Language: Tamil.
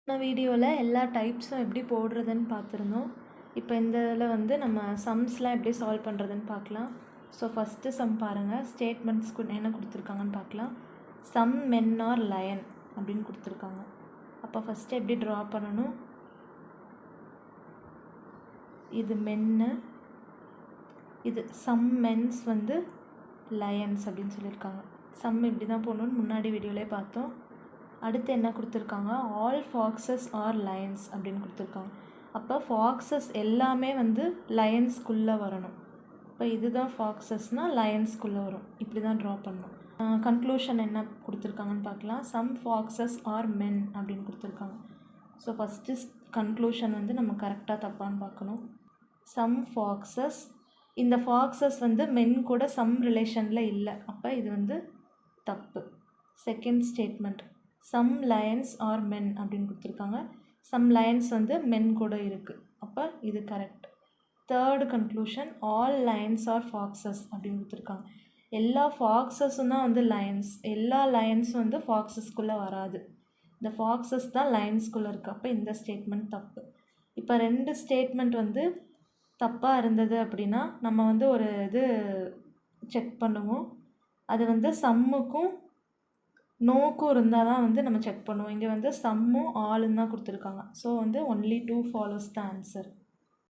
நான் வீடியோவில் எல்லா டைப்ஸும் எப்படி போடுறதுன்னு பார்த்துருந்தோம். இப்போ இந்த இதில் வந்து நம்ம சம்ஸ்லாம் எப்படி சால்வ் பண்ணுறதுன்னு பார்க்கலாம். ஸோ ஃபஸ்ட்டு சம் பாருங்கள். ஸ்டேட்மெண்ட்ஸ்க்கு என்ன கொடுத்துருக்காங்கன்னு பார்க்கலாம். சம் மென் ஆர் லயன் அப்படின்னு கொடுத்துருக்காங்க. அப்போ ஃபஸ்ட்டு எப்படி ட்ரா பண்ணணும், இது மென்னு, இது சம் மென்ஸ் வந்து லயன்ஸ் அப்படின்னு சொல்லியிருக்காங்க. சம் இப்படி தான் போடணும்னு முன்னாடி வீடியோவிலே பார்த்தோம். அடுத்து என்ன கொடுத்துருக்காங்க, ஆல் ஃபாக்ஸஸ் ஆர் லயன்ஸ் அப்படின்னு கொடுத்துருக்காங்க. அப்போ ஃபாக்ஸஸ் எல்லாமே வந்து லயன்ஸ்குள்ளே வரணும். இப்போ இதுதான் ஃபாக்ஸஸ்னால் லயன்ஸ்குள்ளே வரும். இப்படி தான் ட்ரா பண்ணணும். கன்க்ளூஷன் என்ன கொடுத்துருக்காங்கன்னு பார்க்கலாம். சம் ஃபாக்ஸஸ் ஆர் மென் அப்படின்னு கொடுத்துருக்காங்க. ஸோ ஃபஸ்ட்டு கன்க்ளூஷன் வந்து நம்ம கரெக்டாக தப்பான்னு பார்க்கணும். சம் ஃபாக்ஸஸ், இந்த ஃபாக்ஸஸ் வந்து மென் கூட சம் ரிலேஷனில் இல்லை. அப்போ இது வந்து தப்பு. Second statement, some lions are men அப்படின்னு கொடுத்துருக்காங்க. சம் லயன்ஸ் வந்து மென் கூட இருக்குது. அப்போ இது correct. Third conclusion, all lions are foxes அப்படின்னு கொடுத்துருக்காங்க. எல்லா ஃபாக்ஸஸும் தான் வந்து லயன்ஸ். எல்லா லயன்ஸும் வந்து ஃபாக்ஸஸ்குள்ளே வராது. இந்த ஃபாக்ஸஸ் தான் லயன்ஸ்குள்ளே இருக்குது. அப்போ இந்த ஸ்டேட்மெண்ட் தப்பு. இப்போ ரெண்டு ஸ்டேட்மெண்ட் வந்து தப்பாக இருந்தது அப்படின்னா நம்ம வந்து ஒரு இது செக் பண்ணுவோம். அது வந்து சம்முக்கும் நோக்கும் இருந்தால் தான் வந்து நம்ம செக் பண்ணுவோம். இங்கே வந்து சம்மும் ஆளுன்னு தான் கொடுத்துருக்காங்க. ஸோ வந்து ஒன்லி 2 ஃபாலோஸ் த ஆன்சர்.